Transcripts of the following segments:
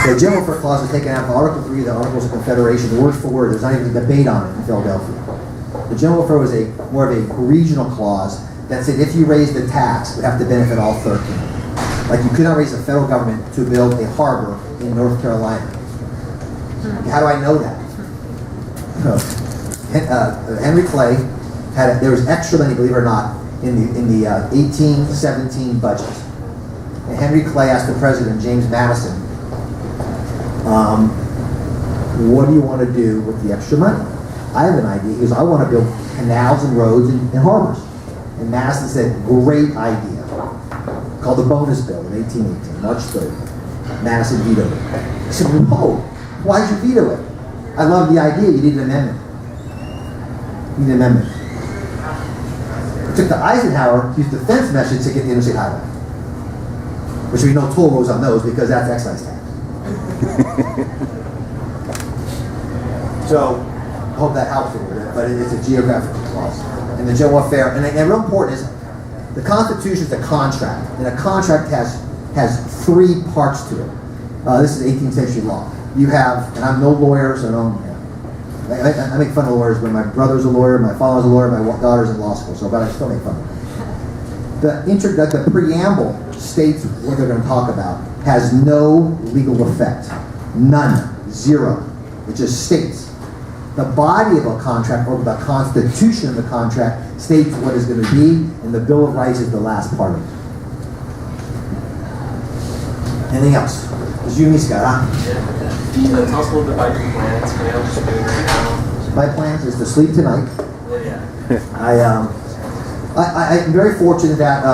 The general welfare clause was taken out of Article 3 of the Articles of Confederation, word for word. There's not even a debate on it in Philadelphia. The general welfare was more of a regional clause that said if you raised the tax, it would have to benefit all 13. Like you could not raise the federal government to build a harbor in North Carolina. How do I know that? Henry Clay there was extra money, believe it or not, in the 1817 budget. And Henry Clay asked the president, James Madison, what do you want to do with the extra money? I have an idea. He goes, I want to build canals and roads and harbors. And Madison said, great idea. Called the bonus bill in 1818, March 3rd. Madison vetoed it. He said, whoa, why did you veto it? I love the idea. You need an amendment. You need an amendment. It took the Eisenhower to use defense measures to get the interstate highway. Which we know toll roads on those because that's excise tax. So, I hope that helps a little bit, but it's a geographical clause. And the general welfare, and real important is, the Constitution is a contract, and a contract has three parts to it. This is 18th century law. You have, and I'm no lawyer, so I make fun of lawyers, but my brother's a lawyer, my father's a lawyer, my daughter's in law school, but I still make fun of them. The preamble states what they're going to talk about, has no legal effect. None. Zero. It just states. The body of a contract, or the constitution of the contract, states what is going to be, and the Bill of Rights is the last part of it. Anything else? It's you and me, Scott, huh? Tell us a little bit about your plans. What you're doing right now. My plans is to sleep tonight. Yeah. I'm very fortunate that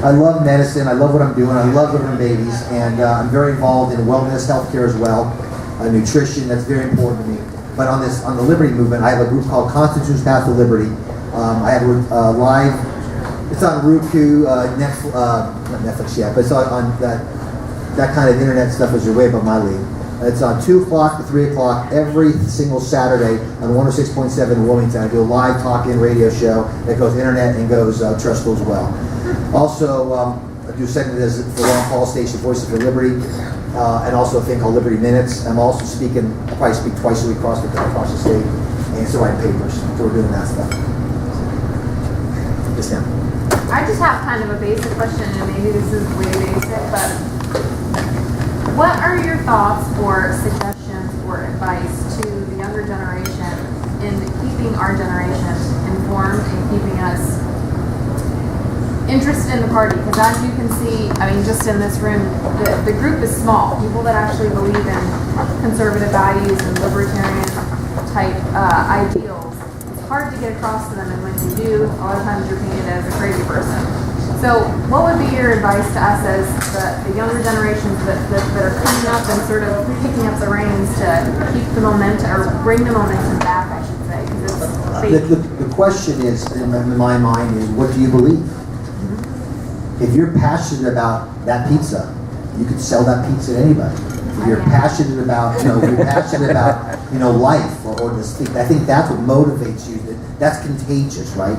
I love medicine. I love what I'm doing. I love delivering babies, and I'm very involved in wellness, healthcare as well. Nutrition, that's very important to me. But on the Liberty movement, I have a group called Constitution's Path to Liberty. I have live, it's on Roku, Netflix, not Netflix yet, but it's on that kind of internet stuff is way above my league. It's on 2 o'clock to 3 o'clock every single Saturday on 106.7 in Wilmington. I do a live talk-in radio show that goes internet and goes terrestrial as well. Also, I do a segment for Ron Paul Station, Voices for Liberty. And also a thing called Liberty Minutes. I'm also speaking, I probably speak twice a week across the state, and still write papers. So we're doing that stuff. Yes, ma'am. I just have kind of a basic question, and maybe this is way basic, but what are your thoughts or suggestions or advice to the younger generation in keeping our generation informed and keeping us interested in the party? Because as you can see, I mean, just in this room, the group is small. People that actually believe in conservative values and libertarian type ideals. It's hard to get across to them, and when you do, a lot of times you're painted as a crazy person. So what would be your advice to us as the younger generations that are coming up and sort of picking up the reins to keep the momentum, or bring the momentum back, I should say? The question is, in my mind, is what do you believe? If you're passionate about that pizza, you could sell that pizza to anybody. If you're passionate about, life or to speak, I think that's what motivates you. That's contagious, right?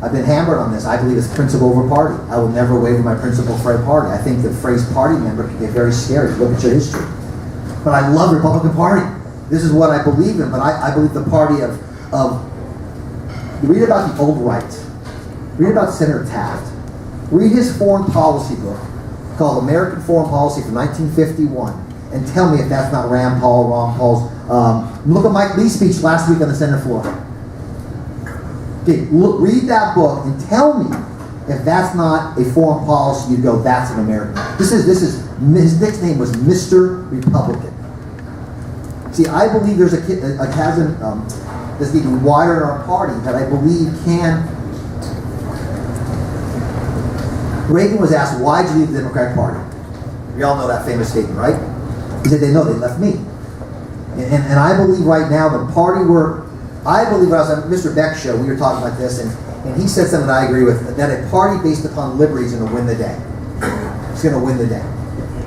I've been hammered on this. I believe it's principle over party. I will never waver my principle for a party. I think the phrase party member can get very scary. Look at your history. But I love the Republican Party. This is what I believe in, but I believe the party of read about the old right. Read about Senator Taft. Read his foreign policy book called American Foreign Policy from 1951 and tell me if that's not Ron Paul's. Look at Mike Lee's speech last week on the Senate floor. Okay, read that book and tell me if that's not a foreign policy. You go, that's an American. His nickname was Mr. Republican. See, I believe there's a chasm that's even wider in our party that I believe can. Reagan was asked, why did you leave the Democratic Party? We all know that famous statement, right? He said, they left me. And I believe right now the party I believe when I was on Mr. Beck's show, we were talking about this, and he said something that I agree with, that a party based upon liberty is going to win the day. It's going to win the day.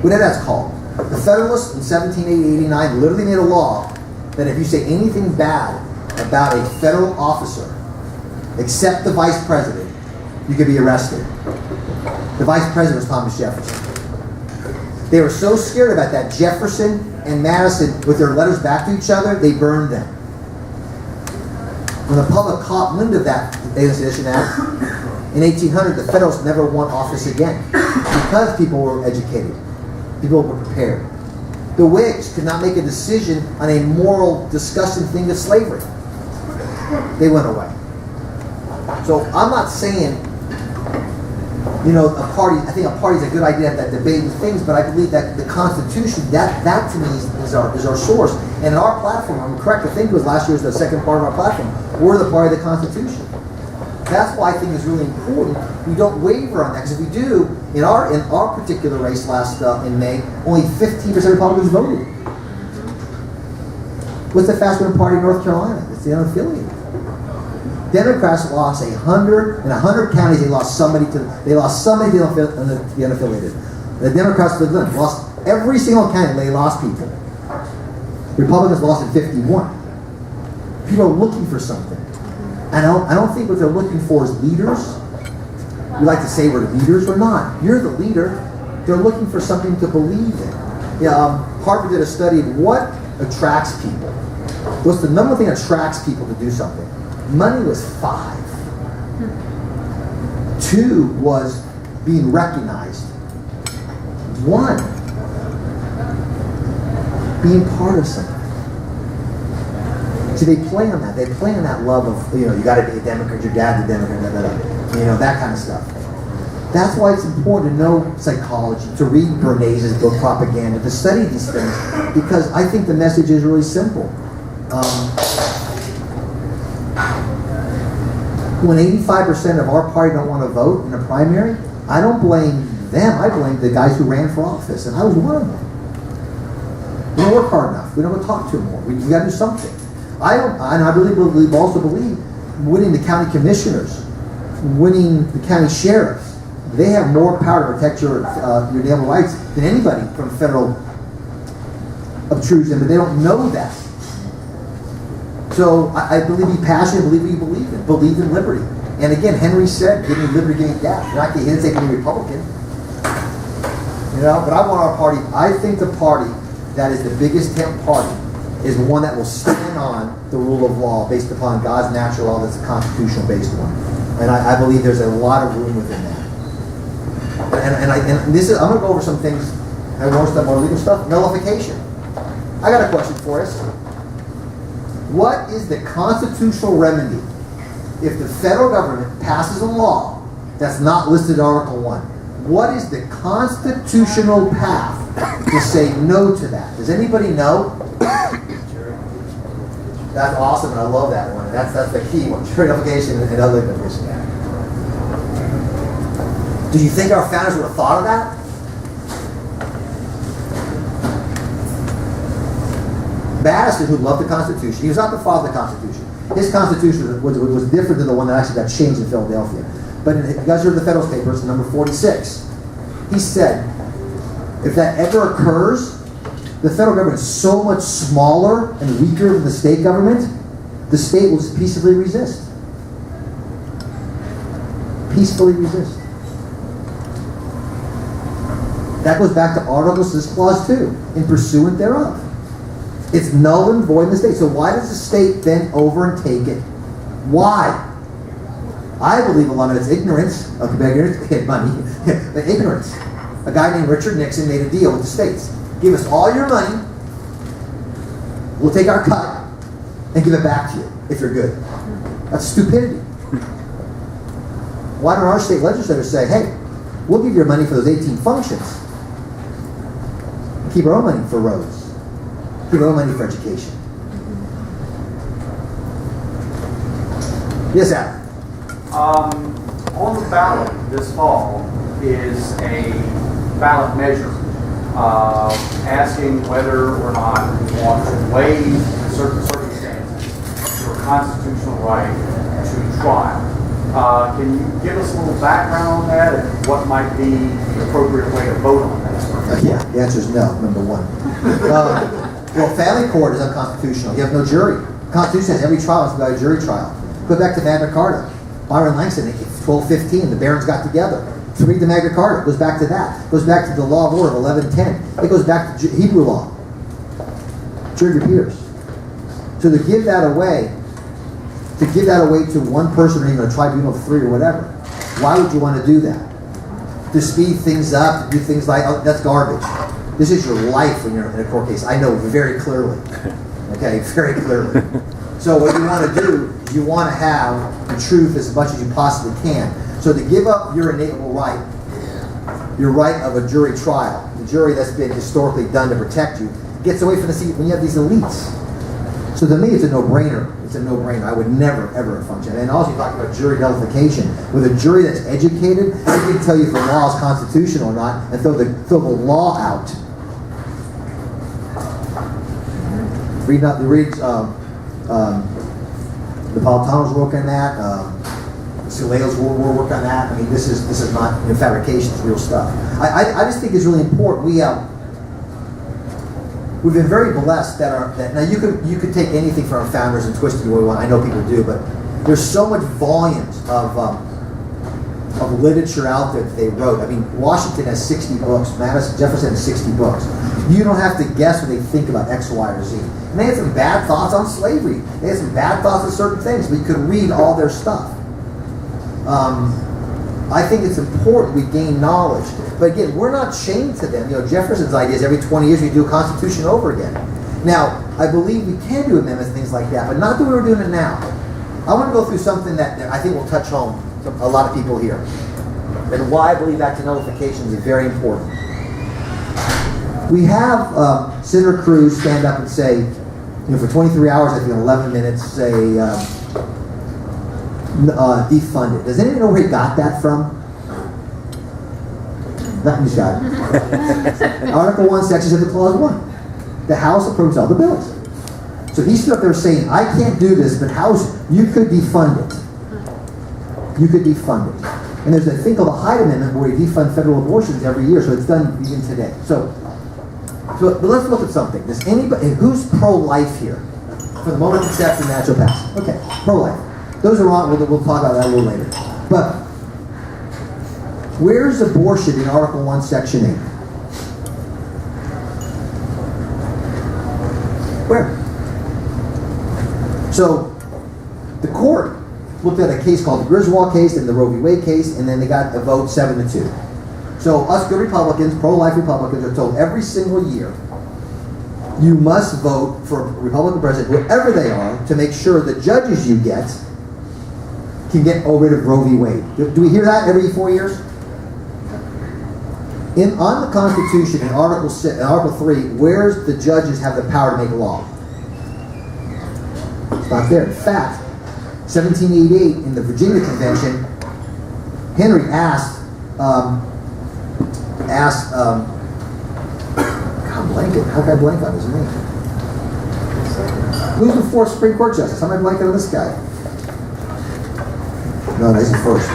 Whatever that's called. The Federalists in 1789 literally made a law that if you say anything bad about a federal officer, except the vice president, you could be arrested. The vice president was Thomas Jefferson. They were so scared about that, Jefferson and Madison, with their letters back to each other, they burned them. When the public caught wind of that Sedition Act, in 1800, the Federalists never won office again because people were educated. People were prepared. The Whigs could not make a decision on a moral, disgusting thing of slavery. They went away. So I'm not saying, I think a party is a good idea, that debating things, but I believe that the Constitution, that to me is our source. And in our platform, I'm correct, I think it was last year was the second part of our platform, we're the party of the Constitution. That's why I think it's really important we don't waver on that, because if we do, in our particular race in May, only 15% of Republicans voted. What's the fastest growing party in North Carolina? It's the unaffiliated. Democrats lost 100 in 100 counties. They lost somebody to the unaffiliated. The Democrats lost every single county. They lost people. Republicans lost in 51. People are looking for something. I don't think what they're looking for is leaders. We like to say we're leaders. We're not. You're the leader. They're looking for something to believe in. Harvard did a study of what attracts people. What's the number one thing that attracts people to do something? Money was 5. 2 was being recognized. 1, being part of something. See, they play on that. They play on that love of, you got to be a Democrat, your dad's a Democrat, that kind of stuff. That's why it's important to know psychology, to read Bernays' book, Propaganda, to study these things, because I think the message is really simple. When 85% of our party don't want to vote in a primary, I don't blame them. I blame the guys who ran for office, and I was one of them. We don't work hard enough. We don't go talk to them more. We got to do something. I really believe winning the county commissioners, winning the county sheriffs, they have more power to protect your neighborhood rights than anybody from federal obtrusion, but they don't know that. So I believe you passionately believe what you believe in liberty. And again, Henry said, give me liberty, give me death. He didn't say give me Republican. But I want our party, I think the party that is the biggest tent party is one that will stand on the rule of law based upon God's natural law that's a constitutional based one. And I believe there's a lot of room within that. And this is, I'm going to go over some things, and more legal stuff. Nullification. I got a question for us. What is the constitutional remedy if the federal government passes a law that's not listed in Article 1? What is the constitutional path to say no to that? Does anybody know? That's awesome, and I love that one. That's the key one. Jury nullification and other nullification. Do you think our founders would have thought of that? Madison, who loved the Constitution, he was not the father of the Constitution. His Constitution was different than the one that actually got changed in Philadelphia. But if you guys heard the Federalist Papers, number 46, he said, if that ever occurs, the federal government is so much smaller and weaker than the state government, the state will just peacefully resist. Peacefully resist. That goes back to Article 6, Clause 2, in pursuant thereof. It's null and void in the state. So why does the state bend over and take it? Why? I believe a lot of it's ignorance. Money. Ignorance. A guy named Richard Nixon made a deal with the states. Give us all your money. We'll take our cut and give it back to you if you're good. That's stupidity. Why don't our state legislators say, hey, we'll give you your money for those 18 functions. Keep our own money for roads. Keep our own money for education. Yes, Adam. On the ballot this fall is a ballot measure asking whether or not we want to waive in certain circumstances your constitutional right to trial. Can you give us a little background on that and what might be the appropriate way to vote on that? Yeah, the answer is no, number one. Well, family court is unconstitutional. You have no jury. The Constitution says every trial has to be a jury trial. Go back to Magna Carta. Byron Langston, in 1215, the barons got together. To read the Magna Carta, it goes back to that. It goes back to the law of order of 1110. It goes back to Hebrew law. Jury your peers. So to give that away to one person or even a tribunal of three or whatever, why would you want to do that? To speed things up, to do things like, oh, that's garbage. This is your life when you're in a court case. I know very clearly. Okay, very clearly. So what you want to do is you want to have the truth as much as you possibly can. So to give up your innatable right, your right of a jury trial, the jury that's been historically done to protect you, gets away from the seat when you have these elites. So to me, it's a no-brainer. It's a no-brainer. I would never, ever function. And also, you talk about jury nullification. With a jury that's educated, they can tell you if the law is constitutional or not and throw the law out. The Napolitanos work on that. Saleos will work on that. I mean, this is not fabrication. It's real stuff. I just think it's really important. We've been very blessed that now you could take anything from our founders and twist it the way we want. I know people do, but there's so much volumes of literature out there that they wrote. I mean, Washington has 60 books. Jefferson has 60 books. You don't have to guess what they think about X, Y, or Z. And they had some bad thoughts on slavery. They had some bad thoughts on certain things, but you could read all their stuff. I think it's important we gain knowledge. But again, we're not chained to them. Jefferson's idea is every 20 years we do a constitution over again. Now, I believe we can do amendments and things like that, but not the way we're doing it now. I want to go through something that I think will touch home to a lot of people here. And why I believe active nullification is very important. We have Senator Cruz stand up and say, for 23 hours, I think 11 minutes, say, defund it. Does anyone know where he got that from? Not you got it. Article 1, Section 7, Clause 1. The House approves all the bills. So he stood up there saying, I can't do this, but House, you could defund it. You could defund it. And there's a thing called the Hyde Amendment where you defund federal abortions every year, so it's done even today. But let's look at something. Does anybody, who's pro-life here? For the moment of conception, natural passage. Okay, pro-life. Those are on, we'll talk about that a little later. But where's abortion in Article 1, Section 8? Where? So, the court looked at a case called the Griswold case and the Roe v. Wade case, and then they got a vote 7-2. So, us good Republicans, pro-life Republicans, are told every single year, you must vote for a Republican president, whoever they are, to make sure the judges you get can get rid of Roe v. Wade. Do we hear that every 4 years? On the Constitution, in Article 3, where's the judges have the power to make law? It's not there. In fact, 1788 in the Virginia Convention, Henry asked how can I blank on his name? Who's the fourth Supreme Court justice? How am I blanking on this guy? No, he's the first.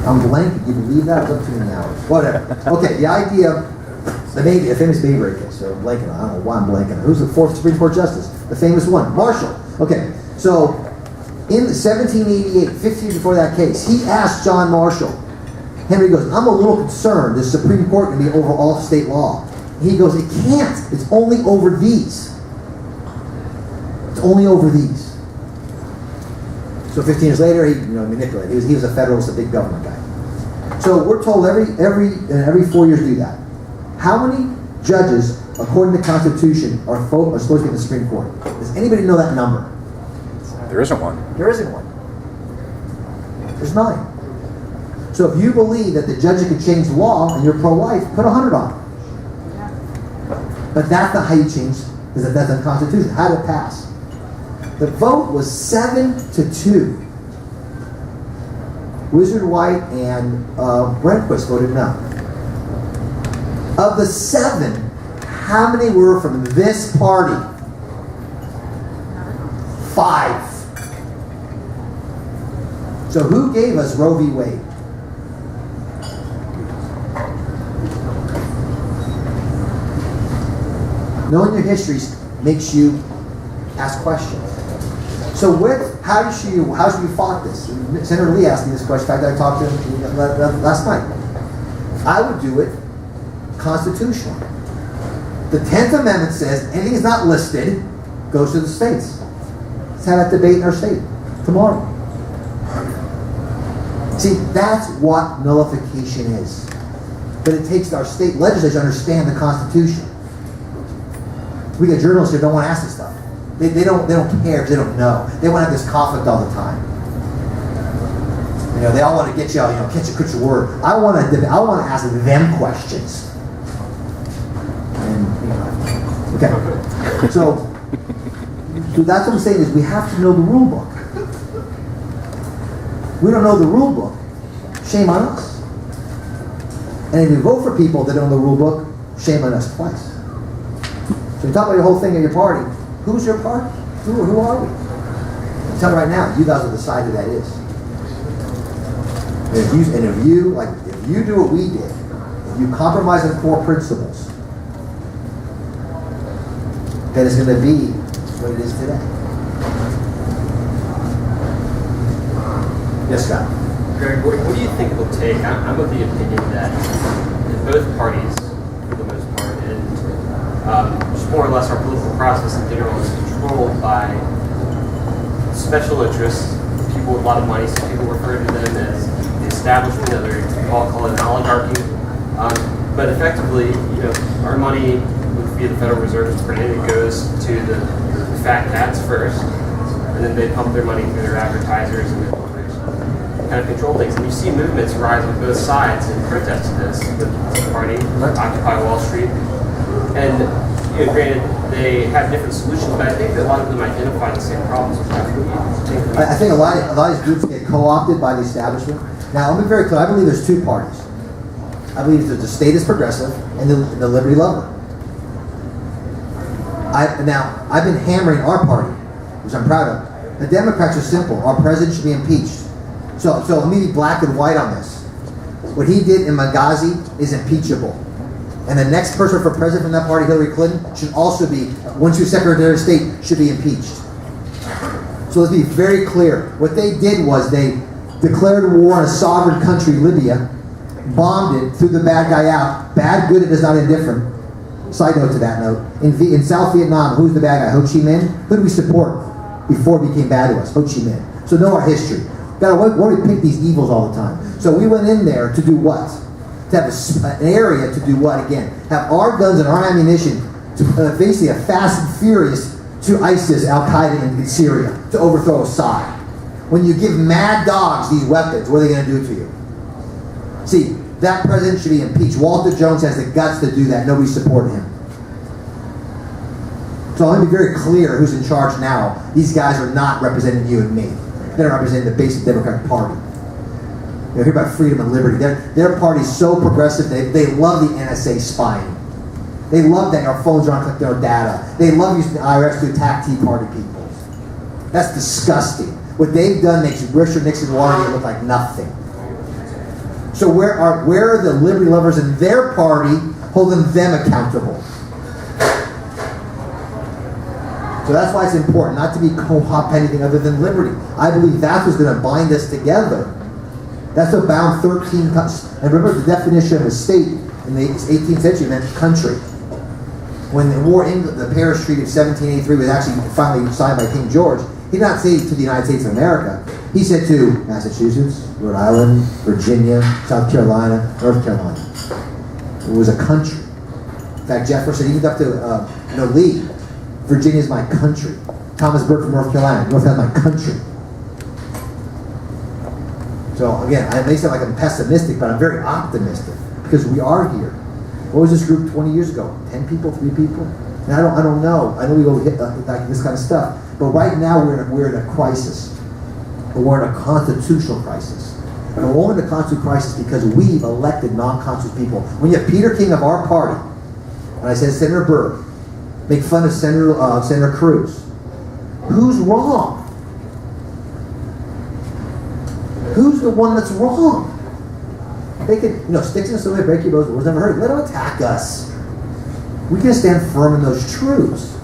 I'm blanking. You believe that? It was up too many hours. Whatever. Okay, the idea, the famous Mayberry case. So I'm blanking on. I don't know why I'm blanking on. Who's the fourth Supreme Court justice? The famous one, Marshall. Okay, so in 1788, 50 years before that case, he asked John Marshall. Henry goes, I'm a little concerned. The Supreme Court can be over all state law. He goes, it can't. It's only over these. It's only over these. So 15 years later, he manipulated. He was a Federalist, a big government guy. So we're told every 4 years do that. How many judges, according to the Constitution, are supposed to be in the Supreme Court? Does anybody know that number? There isn't one. There isn't one. There's 9. So if you believe that the judges can change the law and you're pro-life, put 100 on it. But that's not how you change, because that's the Constitution. How did it pass? The vote was 7-2. Wizard White and Rehnquist voted no. Of the 7, how many were from this party? 5. So who gave us Roe v. Wade? Knowing your histories makes you ask questions. So how should you fought this? Senator Lee asked me this question. In fact, I talked to him last night. I would do it constitutional. The 10th Amendment says anything that's not listed goes to the states. Let's have that debate in our state tomorrow. See, that's what nullification is. But it takes our state legislature to understand the Constitution. We get journalists who don't want to ask this stuff. They don't care because they don't know. They want to have this conflict all the time. They all want to get you, catch your word. I want to ask them questions. And, okay. So that's what I'm saying is we have to know the rule book. We don't know the rule book. Shame on us. And if you vote for people that don't know the rule book, shame on us twice. So you talk about your whole thing at your party. Who's your party? Who are we? I'm telling you right now, you guys will decide who that is. And if you do what we did, if you compromise on core principles, then it's going to be what it is today. Yes, Scott. Greg, what do you think it will take? I'm of the opinion that in both parties, for the most part, and just more or less our political process in general is controlled by special interests, people with a lot of money. Some people refer to them as the establishment, others call it an oligarchy. But effectively, our money via the Federal Reserve is printed. It goes to the fat cats first, and then they pump their money through their advertisers and their kind of control things. And you see movements rise on both sides in protest to this. The Tea Party, Occupy Wall Street, and granted they have different solutions, but I think that a lot of them identify the same problems. I think a lot of these groups get co-opted by the establishment. Now, let me be very clear. I believe there's two parties. I believe that the state is progressive and the liberty lover. I've been hammering our party, which I'm proud of. The Democrats are simple. Our president should be impeached. So let me be black and white on this. What he did in Benghazi is impeachable. And the next person for president from that party, Hillary Clinton, should also be, once you're Secretary of State, should be impeached. So let's be very clear. What they did was they declared war on a sovereign country, Libya, bombed it, threw the bad guy out. Bad, good, it is not indifferent. Side note to that note. In South Vietnam, who's the bad guy? Ho Chi Minh? Who do we support before it became bad to us? Ho Chi Minh. So know our history. Why do we pick these evils all the time? So we went in there to do what? To have an area to do what again? Have our guns and our ammunition to basically a fast and furious to ISIS, Al-Qaeda in Syria, to overthrow Assad. When you give mad dogs these weapons, what are they going to do to you? See, that president should be impeached. Walter Jones has the guts to do that. Nobody supported him. So let me be very clear who's in charge now. These guys are not representing you and me. They're representing the basic Democratic Party. You hear about freedom and liberty. Their party's so progressive, they love the NSA spying. They love that our phones are on their data. They love using the IRS to attack Tea Party people. That's disgusting. What they've done makes Richard Nixon Watergate look like nothing. So where are the liberty lovers in their party holding them accountable? So that's why it's important not to be co-opt anything other than liberty. I believe that's what's going to bind us together. That's what bound 13 countries. And remember the definition of a state in the 18th century meant country. When the Paris Treaty of 1783 was actually finally signed by King George, he did not say to the United States of America. He said to Massachusetts, Rhode Island, Virginia, South Carolina, North Carolina. It was a country. In fact, Jefferson, even up to Lee, Virginia is my country. Thomas Burke from North Carolina, North Carolina is my country. So again, I may sound like I'm pessimistic, but I'm very optimistic because we are here. What was this group 20 years ago? 10 people, 3 people? And I don't know. I know we go hit like this kind of stuff, but right now we're in a crisis. We're in a constitutional crisis. And we're only in a constitutional crisis because we've elected non-constitutional people. When you have Peter King of our party, and I said Senator Berg, make fun of Senator Cruz, who's wrong? Who's the one that's wrong? They can, sticks in the stomach, break your bones, words never heard. Let them attack us. We can stand firm in those truths.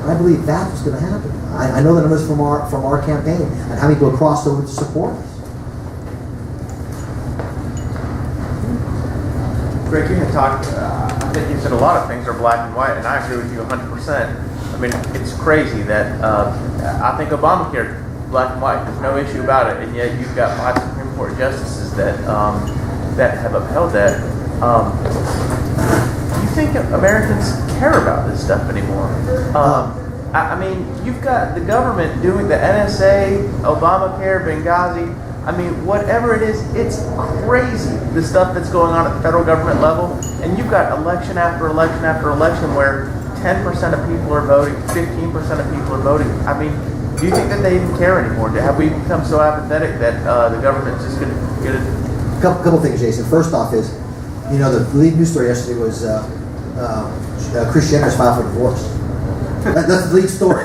And I believe that's what's going to happen. I know the numbers from our campaign and how many people crossed over to support us. Greg, you had talked, I think you said a lot of things are black and white, and I agree with you 100%. I mean, it's crazy that I think Obamacare is black and white. There's no issue about it, and yet you've got 5 Supreme Court justices that that have upheld that. Do you think Americans care about this stuff anymore? I mean, you've got the government doing the NSA, Obamacare, Benghazi. I mean, whatever it is, it's crazy, the stuff that's going on at the federal government level. And you've got election after election after election where 10% of people are voting, 15% of people are voting. I mean, do you think that they even care anymore? Have we become so apathetic that the government's just going to get it? Couple things, Jason. First off is, you know, the lead news story yesterday was Kris Jenner's filed for divorce. That's the lead story.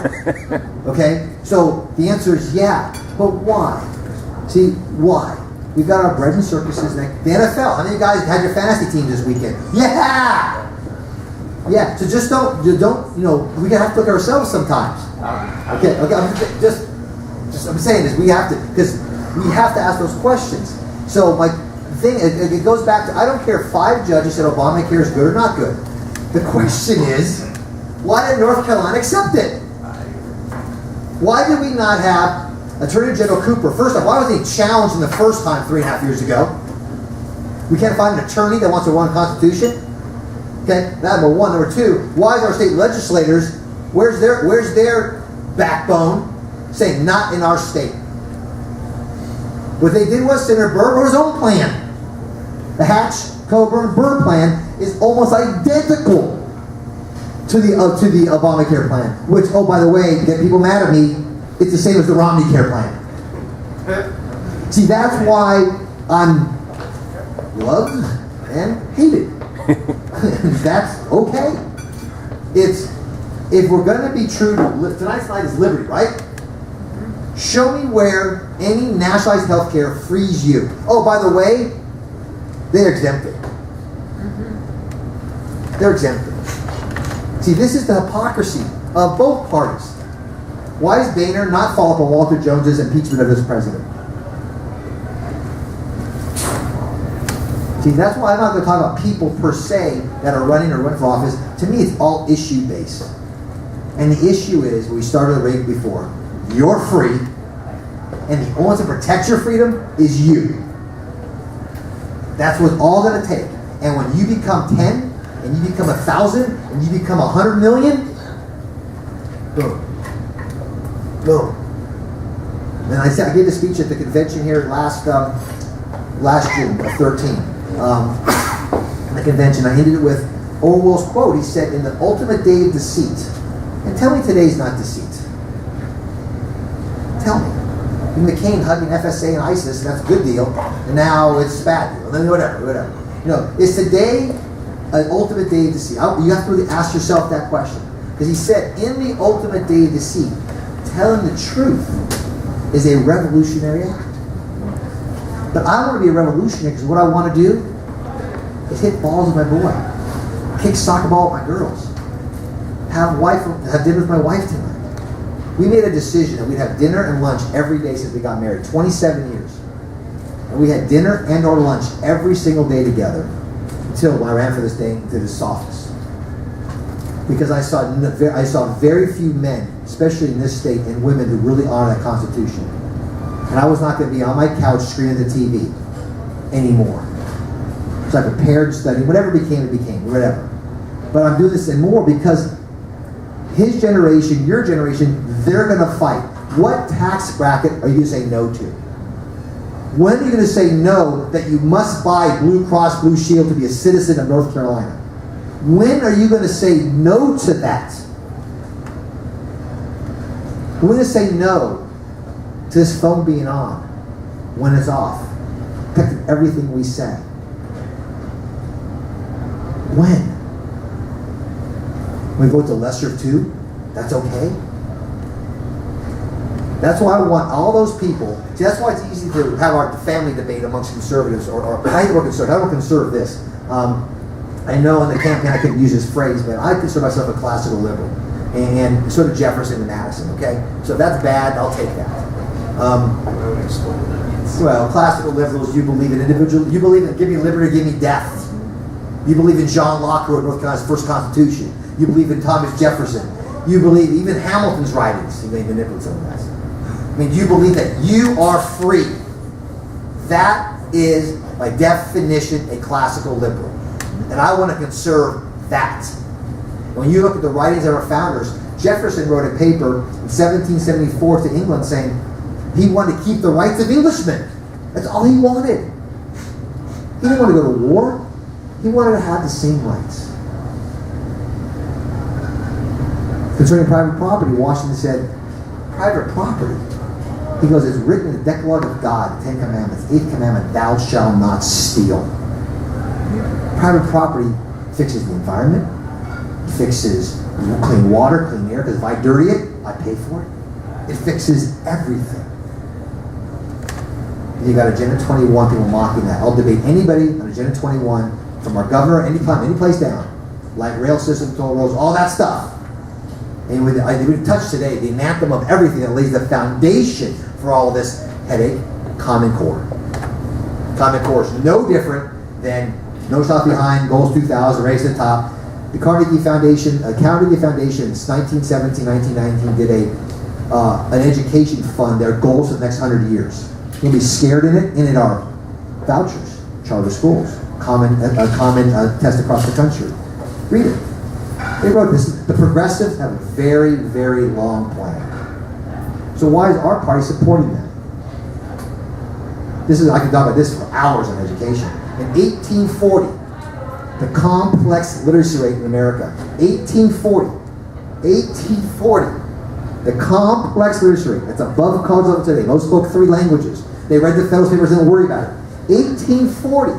Okay? So the answer is yeah. But why? See, why? We've got our bread and circuses. The NFL. How many of you guys had your fantasy teams this weekend? Yeah! Yeah, so just don't, you know, we have to look at ourselves sometimes. Okay, I'm saying this, we have to, because we have to ask those questions. So my thing, it goes back to, I don't care if 5 judges said Obamacare is good or not good. The question is, why did North Carolina accept it? Why did we not have Attorney General Cooper? First off, why was he challenged in the first time 3.5 years ago? We can't find an attorney that wants to run a constitution? Okay, that number one. Number two, why is our state legislators, where's their backbone saying not in our state? What they did was Senator Burr wrote his own plan. The Hatch, Coburn, Burr plan is almost identical to the Obamacare plan. Which, oh, by the way, to get people mad at me, it's the same as the Romney Care plan. See, that's why I'm loved and hated. That's okay. It's, if we're going to be true to tonight's night is liberty, right? Show me where any nationalized health care frees you. Oh, by the way, they're exempted. They're exempted. See, this is the hypocrisy of both parties. Why does Boehner not follow up on Walter Jones's impeachment of his president? See, that's why I'm not going to talk about people per se that are running or run for office. To me, it's all issue-based. And the issue is, we started the rate before, you're free, and the only one to protect your freedom is you. That's what's all going to take. And when you become 10, and you become 1,000, and you become 100 million, boom. Boom. And I gave a speech at the convention here last June of 13. The convention, I ended it with Orwell's quote. He said, in the ultimate day of deceit, and tell me today's not deceit. Tell me. McCain hugging FSA and ISIS, and that's a good deal, and now it's a bad deal, and then whatever. You know, is today an ultimate day of deceit? You have to really ask yourself that question. Because he said, in the ultimate day of deceit, telling the truth is a revolutionary act. But I want to be a revolutionary because what I want to do is hit balls with my boy, kick soccer ball with my girls, have dinner with my wife tonight. We made a decision that we'd have dinner and lunch every day since we got married, 27 years. And we had dinner and or lunch every single day together until when I ran for this thing to this office. Because I saw very few men, especially in this state, and women who really honor that Constitution. And I was not going to be on my couch screaming at the TV anymore. So I prepared, studied, whatever became, it became, whatever. But I'm doing this and more because his generation, your generation, they're going to fight. What tax bracket are you going to say no to? When are you going to say no that you must buy Blue Cross Blue Shield to be a citizen of North Carolina? When are you going to say no to that? We're going to say no to this phone being on when it's off. Protecting everything we say. When? When we vote the lesser of two? That's okay? That's why I want all those people. See, that's why it's easy to have our family debate amongst conservatives, or I don't conservative. I don't conserve this. I know in the campaign I couldn't use this phrase, but I consider myself a classical liberal. and so did Jefferson and Madison, okay? So if that's bad, I'll take that. Well, classical liberals, you believe in individual, you believe in give me liberty, give me death. You believe in John Locke, who wrote North Carolina's first constitution. You believe in Thomas Jefferson. You believe even Hamilton's writings. He may manipulate some of that. I mean, you believe that you are free. That is, by definition, a classical liberal. And I want to conserve that. When you look at the writings of our founders, Jefferson wrote a paper in 1774 to England saying he wanted to keep the rights of Englishmen. That's all he wanted. He didn't want to go to war. He wanted to have the same rights. Concerning private property, Washington said, private property. He goes, it's written in the Decalogue of God, the Ten Commandments, 8th commandment, thou shalt not steal. Private property fixes the environment, fixes clean water, clean air, because if I dirty it, I pay for it. It fixes everything. And you got Agenda 21, people mocking that. I'll debate anybody on Agenda 21, from our governor, any place down, like rail system, toll roads, all that stuff. And we touched today the anthem of everything that lays the foundation for all of this headache, Common Core. Common Core is no different than No South Behind, Goals 2000, Race to the Top. The Carnegie Foundation in 1917, 1919 did an education fund, their goals for the next 100 years. You're going to be scared in it. In it are vouchers, charter schools, common test across the country. Read it. They wrote this. The progressives have a very, very long plan. So why is our party supporting them? I can talk about this for hours on education. In 1840, the complex literacy rate in America, 1840, the complex literacy rate, that's above college level today. Most spoke 3 languages. They read the federal papers and didn't worry about it. 1840,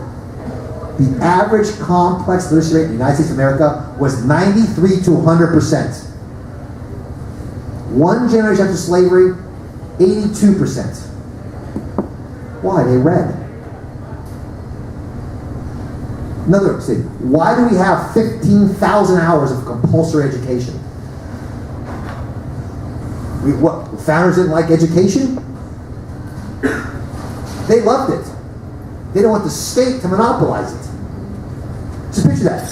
the average complex literacy rate in the United States of America was 93 to 100%. One generation after slavery, 82%. Why? They read. Another thing, why do we have 15,000 hours of compulsory education? The founders didn't like education? They loved it. They don't want the state to monopolize it. Just picture that.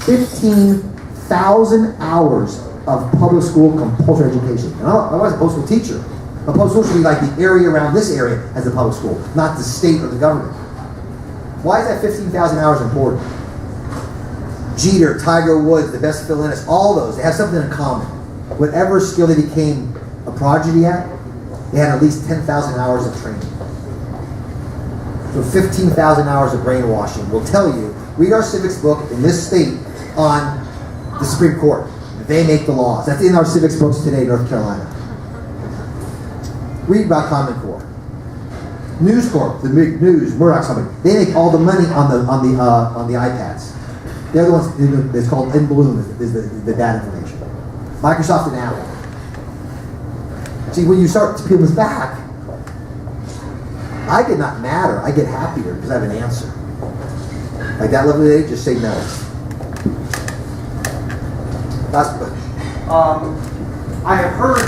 15,000 hours of public school compulsory education. And I was a public school teacher. A public school should be like the area around this area as a public school, not the state or the government. Why is that 15,000 hours important? Jeter, Tiger Woods, the best violinists, all those, they have something in common. Whatever skill they became a prodigy at, they had at least 10,000 hours of training. So 15,000 hours of brainwashing will tell you, read our civics book in this state on the Supreme Court. They make the laws. That's in our civics books today in North Carolina. Read about Common Core. News Corp, the big news, Murdoch's company, they make all the money on the iPads. They're the ones. It's called In Bloom is the data information. Microsoft and Apple. See, when you start to peel this back, I get not madder. I get happier because I have an answer. Like that lovely lady, just say no. Last question. I have heard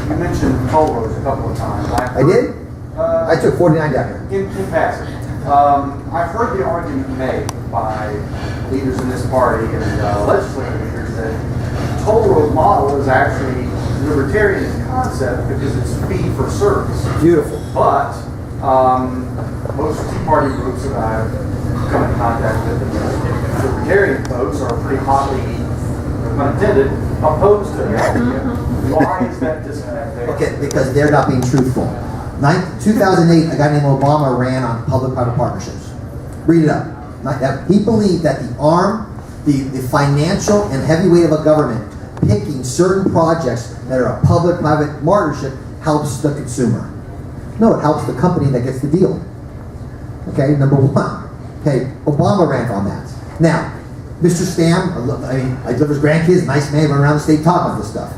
you mention toll roads a couple of times. I did? I took 49 down here. In passing, I've heard the argument made by leaders in this party and legislative leaders that the toll road model is actually libertarian concept because it's fee for service. Beautiful. But most Tea Party groups that I've come in contact with, the libertarian folks are pretty hotly, unintended, opposed to the idea. Why is that disconnect there? Okay, because they're not being truthful. 2008, a guy named Obama ran on public-private partnerships. Read it up. He believed that the financial and heavy weight of a government picking certain projects that are a public-private partnership helps the consumer. No, it helps the company that gets the deal. Okay, number one. Okay, Obama ran on that. Now, Mr. Stam, I love his grandkids, nice man, went around the state talking about this stuff.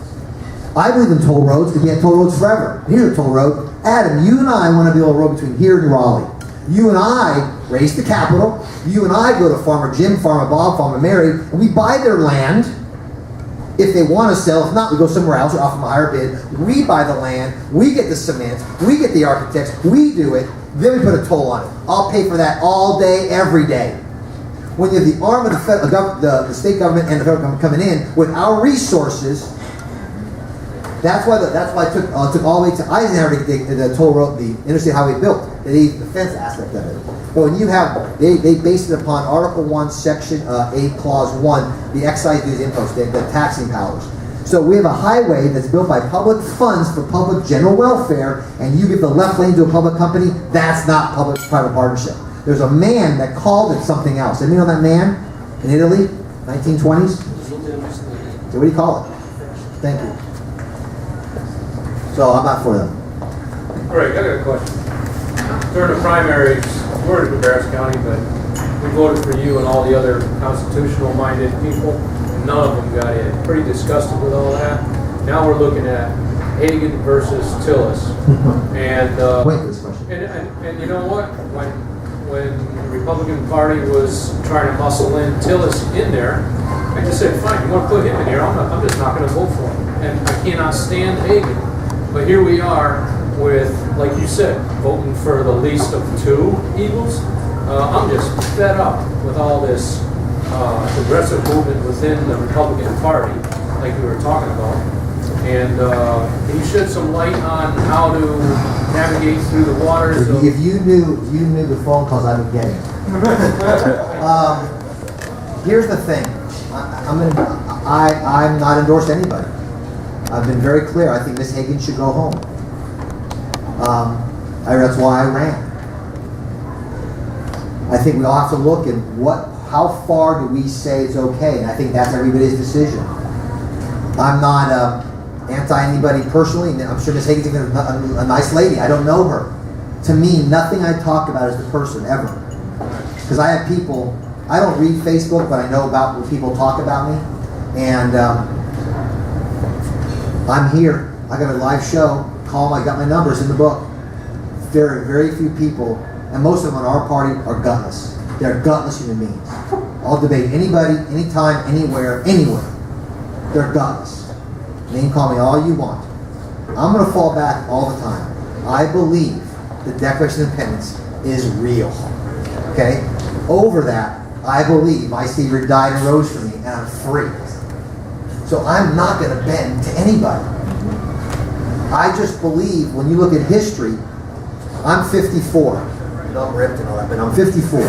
I believe in toll roads because we had toll roads forever. Here's a toll road. Adam, you and I want to build a road between here and Raleigh. You and I raise the capital. You and I go to Farmer Jim, Farmer Bob, Farmer Mary, and we buy their land, If they want to sell, if not, we go somewhere else or offer them a higher bid. We buy the land, we get the cement, we get the architects, we do it, then we put a toll on it. I'll pay for that all day, every day. When you have the arm of the state government and the federal government coming in with our resources, that's why it took all the way to Eisenhower to get the toll road, the interstate highway built. They need the fence aspect of it. But when you have, they based it upon Article 1, Section 8, Clause 1, the excise duties impost, the taxing powers. So we have a highway that's built by public funds for public general welfare, and you give the left lane to a public company, that's not public-private partnership. There's a man that called it something else. Anybody know that man in Italy, 1920s? So what do you call it? Thank you. So I'm not for them. Greg, I got a question. During the primaries, we're in Cabarrus County, but we voted for you and all the other constitutional-minded people, and none of them got in. Pretty disgusted with all that. Now we're looking at Hagan versus Tillis. And Wait for this question. and you know what? When the Republican Party was trying to muscle in Tillis in there, I just said, fine, you want to put him in here? I'm just not going to vote for him. And I cannot stand Hagan. But here we are with, like you said, voting for the least of two evils. I'm just fed up with all this progressive movement within the Republican Party, like we were talking about. And can you shed some light on how to navigate through the waters? If you knew the phone calls I've been getting. Here's the thing. I'm not endorsed anybody. I've been very clear. I think Ms. Hagan should go home. That's why I ran. I think we all have to look at how far do we say it's okay, and I think that's everybody's decision. I'm not anti-anybody personally, and I'm sure Ms. Hagan's a nice lady. I don't know her. To me, nothing I talk about is the person, ever. Because I have people, I don't read Facebook, but I know about what people talk about me. And I'm here. I got a live show. Call them. I got my numbers in the book. Very, very few people, and most of them on our party are gutless. They're gutless human beings. I'll debate anybody, anytime, anywhere, anywhere. They're gutless. Name call me all you want. I'm going to fall back all the time. I believe the Declaration of Independence is real. Okay? Over that, I believe my Savior died and rose for me, and I'm free. So I'm not going to bend to anybody. I just believe when you look at history, I'm 54. I know I'm ripped and all that, but I'm 54.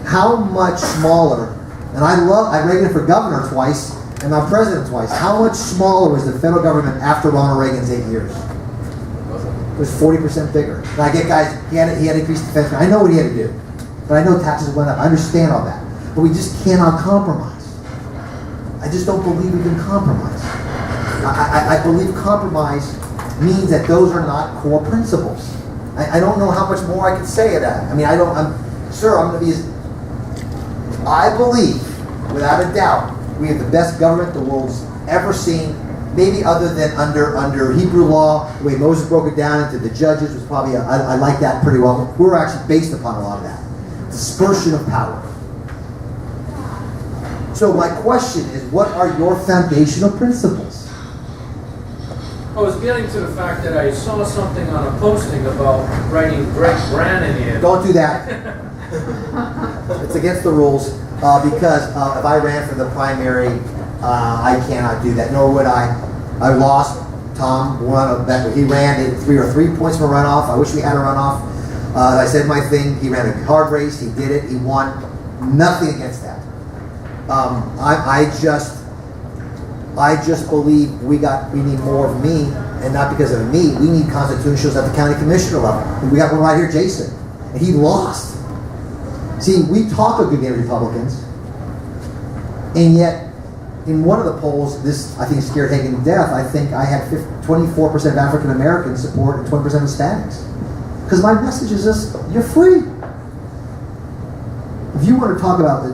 How much smaller, and I ran for governor twice, and I'm president twice. How much smaller was the federal government after Ronald Reagan's 8 years? It was 40% bigger. And I get guys, he had to increase defense. I know what he had to do. But I know taxes went up. I understand all that. But we just cannot compromise. I just don't believe we can compromise. I believe compromise means that those are not core principles. I don't know how much more I can say of that. I mean, I believe, without a doubt, we have the best government the world's ever seen. Maybe other than under Hebrew law, the way Moses broke it down into the judges was probably, I like that pretty well. We're actually based upon a lot of that. Dispersion of power. So my question is, what are your foundational principles? I was getting to the fact that I saw something on a posting about writing Greg Brannon in. Don't do that. It's against the rules because if I ran for the primary, I cannot do that, nor would I. I lost. Tom won. He ran 3 points from a runoff. I wish we had a runoff. I said my thing. He ran a hard race. He did it. He won. Nothing against that. I just believe we need more of me, and not because of me. We need constitutionals at the county commissioner level. We got one right here, Jason, and he lost. See, we talk a good game of Republicans, and yet in one of the polls, this I think scared Hagan to death. I think I had 24% of African American support and 20% of Hispanics, because my message is this: you're free. If you want to talk about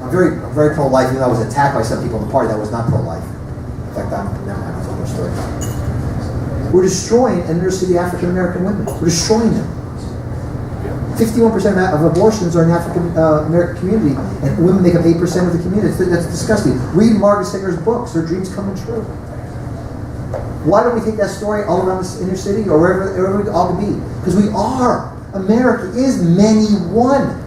I'm very pro-life, even though I was attacked by some people in the party that was not pro-life. In fact, never mind, I'll tell another story. We're destroying inner city African American women. We're destroying them. 51% of abortions are in African American community, and women make up 8% of the community. That's disgusting. Read Margaret Sanger's books; her dreams coming true. Why don't we take that story all around this inner city or wherever we all can be? Because we are. America is many one.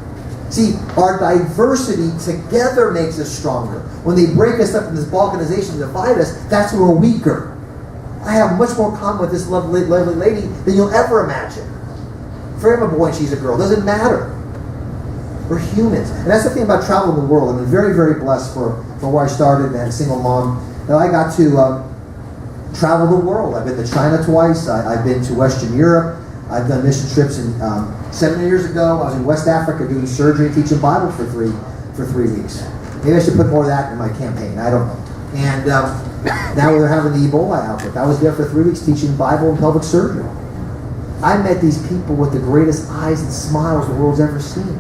See, our diversity together makes us stronger. When they break us up in this balkanization and divide us, that's when we're weaker. I have much more common with this lovely lady than you'll ever imagine. For him, a boy, and she's a girl. Doesn't matter. We're humans. And that's the thing about traveling the world. I've been very, very blessed for where I started and a single mom. That I got to travel the world. I've been to China twice. I've been to Western Europe. I've done mission trips. 7 years ago, I was in West Africa doing surgery and teaching Bible for three weeks. Maybe I should put more of that in my campaign. I don't know. And now they're having the Ebola outbreak. I was there for 3 weeks teaching Bible and pelvic surgery. I met these people with the greatest eyes and smiles the world's ever seen.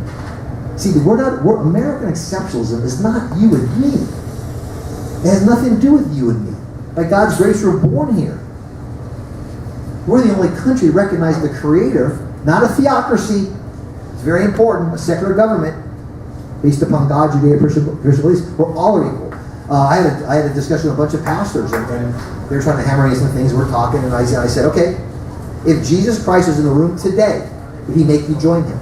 See, we're American exceptionalism is not you and me. It has nothing to do with you and me. By God's grace, we're born here. We're the only country to recognize the Creator, not a theocracy. It's very important, a secular government based upon God, Judeo-Christian beliefs. We're all equal. I had a discussion with a bunch of pastors, and they were trying to hammer me some things. We're talking, and I said, okay, if Jesus Christ was in the room today, would He make you join Him?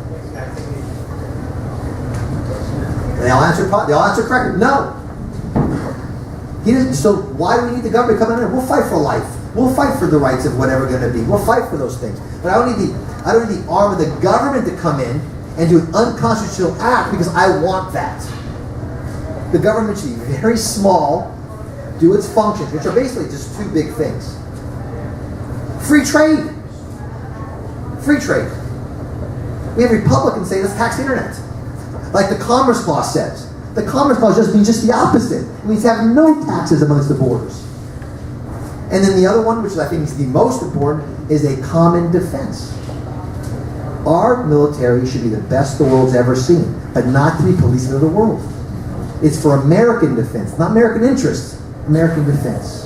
And they all answered correctly. No. He doesn't. So why do we need the government to come in? We'll fight for life. We'll fight for the rights of whatever going to be. We'll fight for those things. But I don't need the arm of the government to come in and do an unconstitutional act because I want that. The government should be very small, do its functions, which are basically just two big things. Free trade. Free trade. We have Republicans say let's tax the internet. Like the Commerce Clause says. The Commerce Clause just means just the opposite. It means having no taxes amongst the borders. And then the other one, which I think is the most important, is a common defense. Our military should be the best the world's ever seen, but not to be policemen of the world. It's for American defense, not American interests. American defense.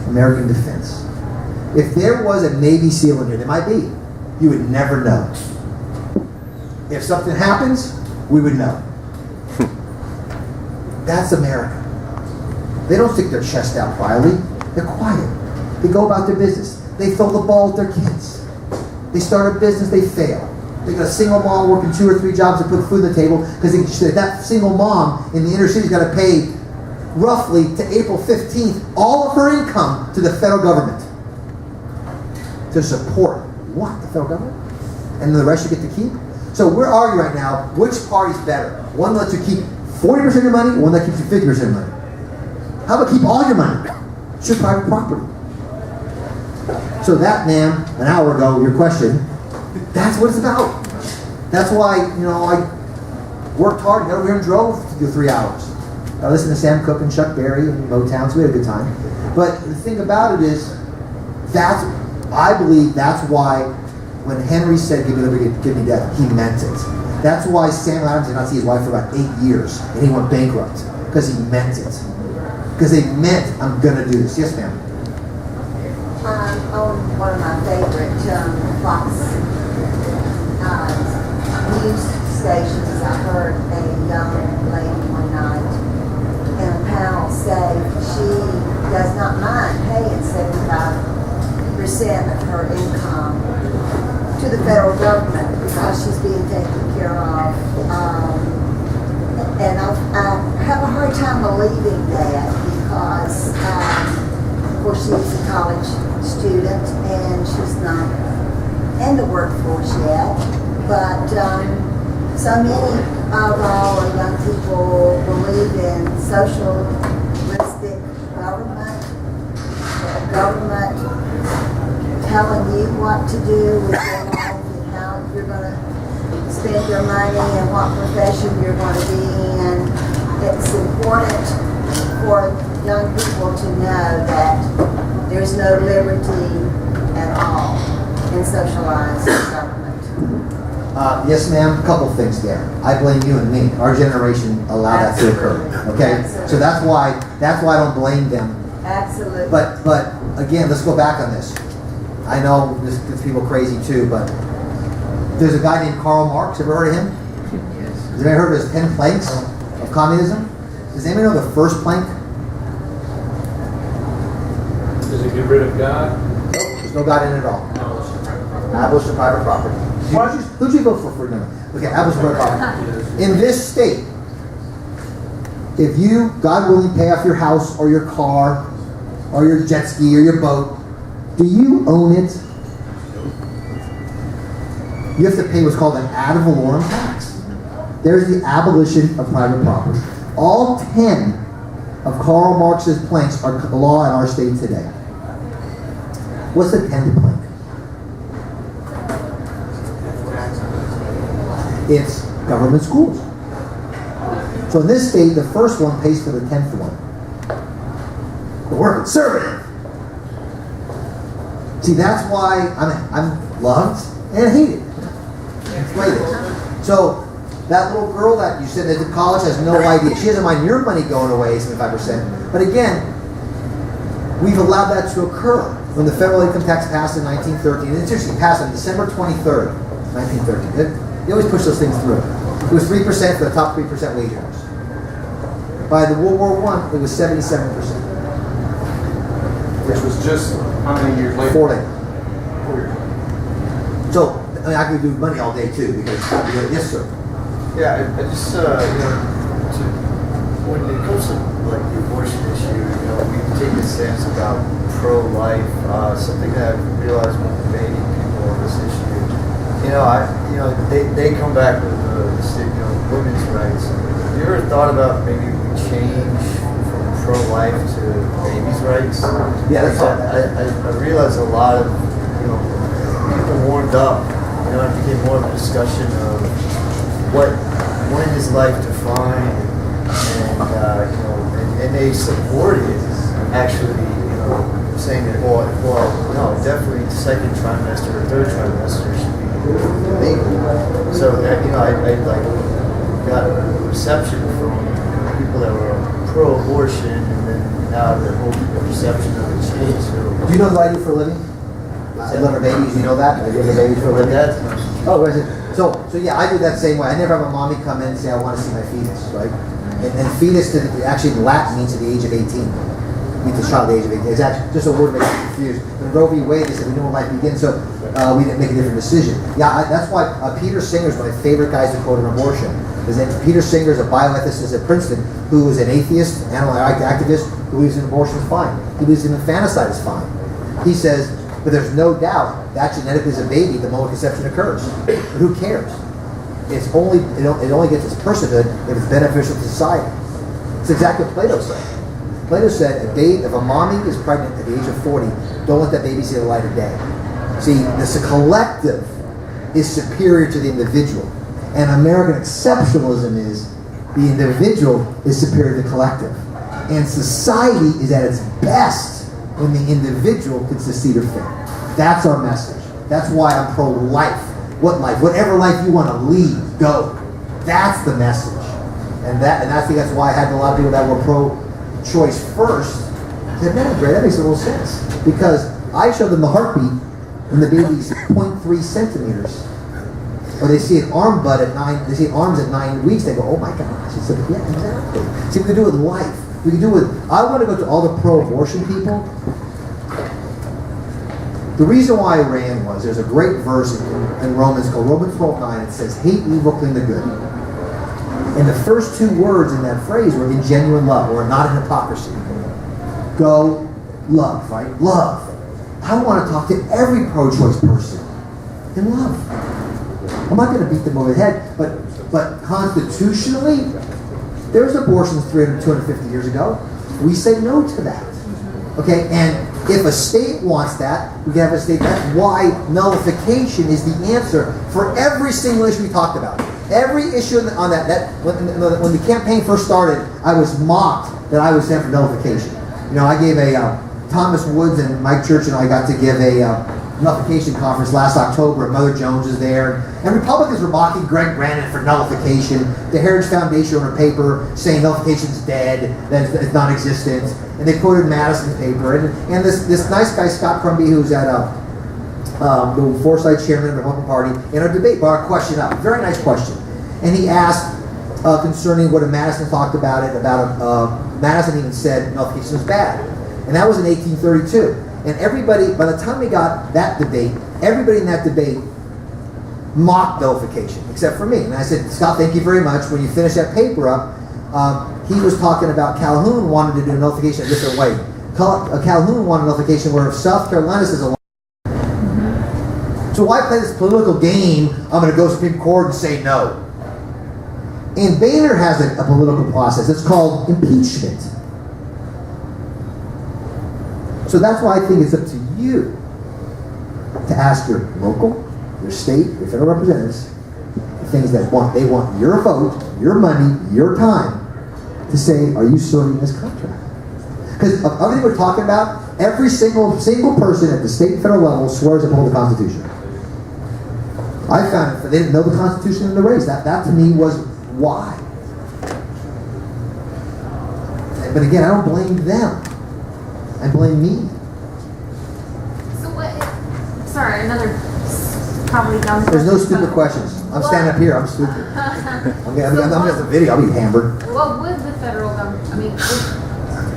American defense. If there was a Navy SEAL in here, there might be. You would never know. If something happens, we would know. That's America. They don't stick their chest out quietly. They're quiet. They go about their business. They throw the ball at their kids. They start a business, they fail. They got a single mom working 2 or 3 jobs to put food on the table because that single mom in the inner city's got to pay roughly to April 15th all of her income to the federal government to support what? The federal government? And the rest you get to keep? So we're arguing right now, which party's better? One that lets you keep 40% of your money, one that keeps you 50% of your money. How about keep all your money? It's your private property. So that, ma'am, an hour ago, your question, that's what it's about. That's why, I worked hard, got over here and drove to do 3 hours. I listened to Sam Cooke and Chuck Berry and Motown, so we had a good time. But the thing about it is, I believe that's why when Henry said, give me liberty, give me death, he meant it. That's why Sam Adams did not see his wife for about 8 years, and he went bankrupt, because he meant it. Because they meant, I'm going to do this. Yes, ma'am. On one of my favorite Fox news stations, I heard a young lady one night in a panel say she does not mind paying 75% of her income to the federal government because she's being taken care of. And I have a hard time believing that because, of course, she's a college student and she's not in the workforce yet. But so many of our young people believe in socialistic government, government telling you what to do with your life and how you're going to spend your money and what profession you're going to be in. It's important for young people to know that there's no liberty at all in socialized government. Yes, ma'am. A couple things there. I blame you and me. Our generation allowed that to occur. Okay, Absolutely. So that's why I don't blame them. Absolutely. But again, let's go back on this. I know this gets people crazy too, but There's a guy named Karl Marx. Ever heard of him? Has anybody heard of his 10 planks of communism? Does anybody know the first plank? Does it get rid of God? Nope, there's no God in it at all. Abolish the private property. Who'd you vote for? No. Okay, abolish the private property. In this state, if you, God willing, pay off your house or your car or your jet ski or your boat, do you own it? You have to pay what's called an ad valorem tax. There's the abolition of private property. All 10 of Karl Marx's planks are law in our state today. What's the 10th plank? It's government schools. So in this state, the first one pays for the 10th one. But we're conservative. See, that's why I'm loved and hated. Explain it. So that little girl that you said that at college has no idea. She doesn't mind your money going away 75%. But again, we've allowed that to occur. When the federal income tax passed in 1913, it actually passed on December 23rd, 1913. They always push those things through. It was 3% for the top 3% wage earners. By the World War I, it was 77%. Which was just how many years later? 4 years. So, I mean, I could do money all day too, because yes, sir. Yeah, I just, when it comes to like the abortion issue, we take a stance about pro-life, something that I've realized when debating people on this issue. They come back with women's rights. Have you ever thought about maybe we change from pro-life to babies' rights? Yeah, that's all. I realize a lot of people warmed up. It became more of a discussion of when is life defined, and they supported actually, saying that no, definitely second trimester or third trimester should be legal. So I got a reception from people that were pro-abortion, and then now the whole perception of it changed. So, Do you know what I do for a living? I deliver babies, you know that? I deliver babies for a living. Oh, is it? So yeah, I do that same way. I never have a mommy come in and say, I want to see my fetus, right? And fetus, actually in Latin, means to the age of 18. Means the child at the age of 18. It's actually just a word that makes you confused. When Roe v. Wade, they said we knew when life begins, so we didn't make a different decision. Yeah, that's why Peter Singer is one of my favorite guys to quote on abortion. His name is Peter Singer, is a bioethicist at Princeton, who is an atheist, animal rights activist, who believes in abortion is fine. He believes in infanticide is fine. He says, but there's no doubt that genetically is a baby the moment conception occurs. But who cares? It only gets its personhood if it's beneficial to society. It's exactly what Plato said. Plato said, if a mommy is pregnant at the age of 40, don't let that baby see the light of day. See, the collective is superior to the individual. And American exceptionalism is the individual is superior to the collective. And society is at its best when the individual can succeed or fail. That's our message. That's why I'm pro-life. What life? Whatever life you want to lead, go. That's the message. And I think that's why I had a lot of people that were pro-choice first. I said, man, Gray, that makes a little sense. Because I showed them the heartbeat when the baby's 0.3 centimeters. Or they see an arm bud at 9, they see arms at 9 weeks, they go, oh my gosh. He said, yeah, exactly. See, we can do it with life. We can do it with, I want to go to all the pro-abortion people. The reason why I ran was, there's a great verse in Romans called Romans 12:9. It says, hate evil, cling the good. And the first two words in that phrase were in genuine love, or not in hypocrisy. Go, love, right? Love. I want to talk to every pro-choice person in love. I'm not going to beat them over the head, but constitutionally, there's abortions 300, 250 years ago. We say no to that. Okay, and if a state wants that, we can have a state. That's why nullification is the answer for every single issue we talked about. Every issue on that when the campaign first started, I was mocked that I was sent for nullification. I gave a Thomas Woods and Mike Church and I got to give a nullification conference last October, and Mother Jones is there. And Republicans were mocking Greg Brannon for nullification. The Heritage Foundation wrote a paper saying nullification's dead, that it's non-existent. And they quoted Madison's paper. And this nice guy, Scott Crumby, who's at the Forsyth chairman of the Republican Party in our debate, brought a question up, very nice question. And he asked concerning what Madison talked about it, Madison even said nullification was bad. And that was in 1832. And everybody, by the time we got that debate, everybody in that debate mocked nullification, except for me. And I said, Scott, thank you very much. When you finish that paper up, he was talking about Calhoun wanted to do nullification a different way. Calhoun wanted nullification where if South Carolina says a so why play this political game? I'm going to go to Supreme Court and say no. And Boehner has a political process. It's called impeachment. So that's why I think it's up to you to ask your local, your state, your federal representatives the things that they want your vote, your money, your time to say, are you serving this contract? Because of everything we're talking about, every single person at the state and federal level swears to uphold the Constitution. I found it, they didn't know the Constitution in the race. That to me was why. But again, I don't blame them. I blame me. So what? Sorry, another probably dumb. There's no stupid questions. I'm standing up here. I'm stupid. I'm just a video. I'll be hammered. What would the federal government? I mean, if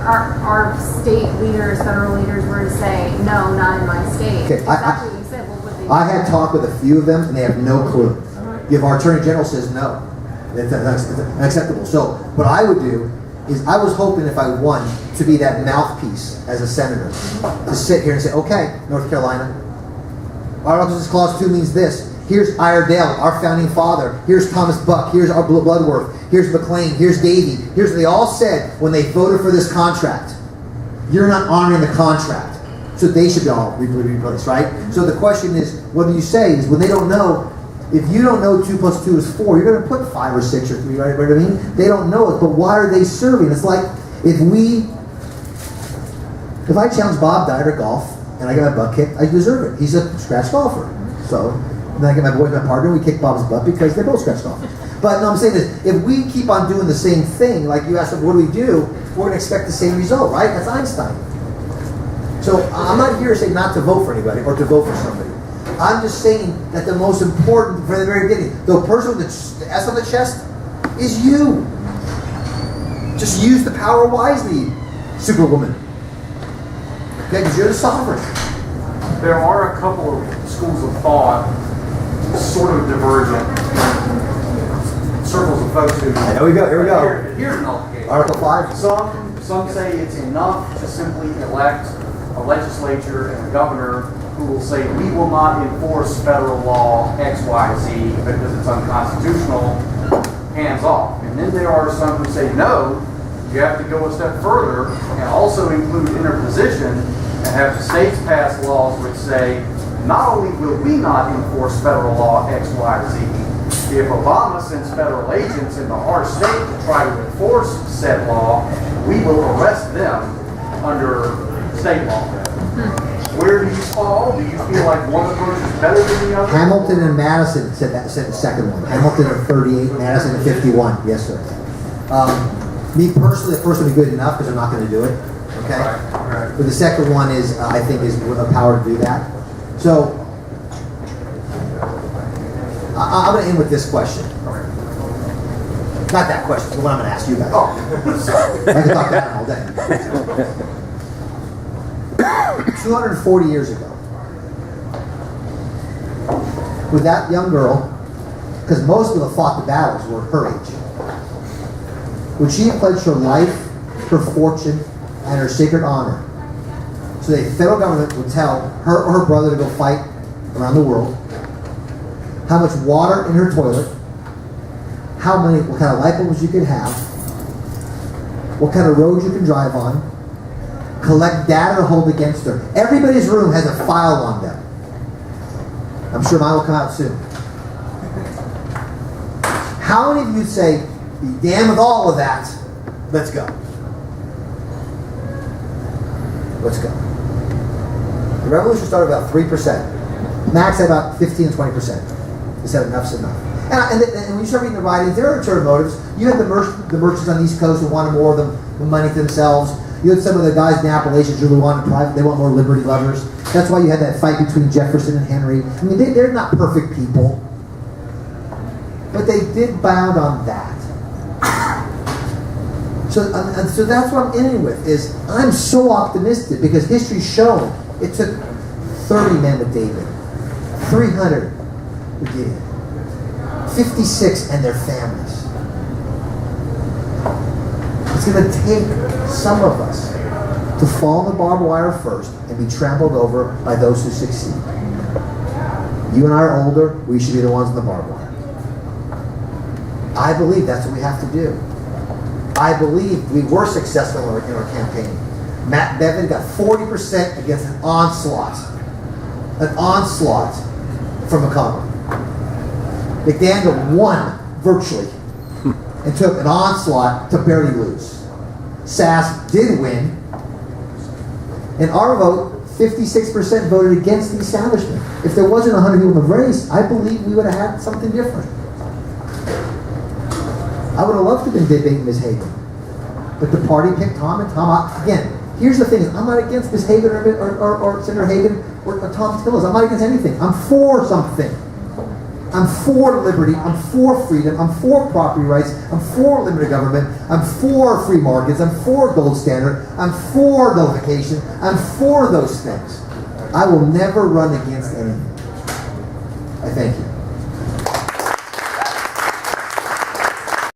our state leaders, federal leaders, were to say no, not in my state. Okay, Exactly what you said. What would they? I had talked with a few of them, and they have no clue. If our attorney general says no, that's unacceptable. So what I would do is I was hoping if I won to be that mouthpiece as a senator to sit here and say, okay, North Carolina, Articles Clause 2 means this. Here's Iredell, our founding father. Here's Thomas Buck. Here's our Bloodworth. Here's McLean. Here's Davey. Here's what they all said when they voted for this contract. You're not honoring the contract. So they should be all replaced, right? So the question is, what do you say? Is when they don't know, if you don't know 2 plus 2 is 4, you're going to put 5 or 6 or 3, right? What I mean? They don't know it, but why are they serving? It's like if I challenge Bob Dyer to golf and I get my butt kicked, I deserve it. He's a scratch golfer. So then I get my boy, my partner, we kick Bob's butt because they're both scratch golfers. But no, I'm saying this, if we keep on doing the same thing, like you asked, what do we do? We're going to expect the same result, right? That's Einstein. So I'm not here to say not to vote for anybody or to vote for somebody. I'm just saying that the most important, from the very beginning, the person with the S on the chest is you. Just use the power wisely, Superwoman. Okay, because you're the sovereign. There are a couple of schools of thought, sort of divergent, circles of folks who... Here we go. Here's an obligation. Article 5. Some say it's enough to simply elect a legislature and a governor who will say, we will not enforce federal law X, Y, Z because it's unconstitutional, hands off. And then there are some who say, no, you have to go a step further and also include interposition and have the states pass laws which say, not only will we not enforce federal law X, Y, Z, if Obama sends federal agents into our state to try to enforce said law, we will arrest them under state law. Where do you fall? Do you feel like one approach is better than the other? Hamilton and Madison said the second one. Hamilton at 38, Madison at 51. Yes, sir. Me personally, the first one is good enough because I'm not going to do it. Okay? Right. But the second one is, I think, is a power to do that. So, I'm going to end with this question. Not that question, the one I'm going to ask you guys. Oh, I can talk that all day. 240 years ago, with that young girl, because most of them fought the battles were her age, would she have pledged her life, her fortune, and her sacred honor so the federal government would tell her or her brother to go fight around the world, how much water in her toilet, what kind of light bulbs you could have, what kind of roads you can drive on, collect data to hold against her. Everybody's room has a file on them. I'm sure mine will come out soon. How many of you say, be damned with all of that, let's go? Let's go. The revolution started about 3%. Max had about 15 to 20%. They said enough's enough. And when you start reading the writings, there are alternative motives. You had the merchants on the East Coast who wanted more of the money to themselves. You had some of the guys in the Appalachians who really wanted private. They want more liberty lovers. That's why you had that fight between Jefferson and Henry. I mean, they're not perfect people. But they did bound on that. So that's what I'm ending with, is I'm so optimistic because history's shown it took 30 men with David, 300 with Gideon, 56 and their families. It's going to take some of us to fall in the barbed wire first and be trampled over by those who succeed. You and I are older, we should be the ones in the barbed wire. I believe that's what we have to do. I believe we were successful in our campaign. Matt Bevin got 40% against an onslaught from McConnell. McDaniel won virtually and took an onslaught to barely lose. Sass did win, and our vote, 56% voted against the establishment. If there wasn't 100 people in the race, I believe we would have had something different. I would have loved to have been debating Ms. Hagan. But the party picked Tom, and Tom, again, here's the thing, I'm not against Ms. Hagan or Senator Hagan or Tom Tillis. I'm not against anything. I'm for something. I'm for liberty. I'm for freedom. I'm for property rights. I'm for limited government. I'm for free markets. I'm for gold standard. I'm for nullification. I'm for those things. I will never run against anything. I thank you.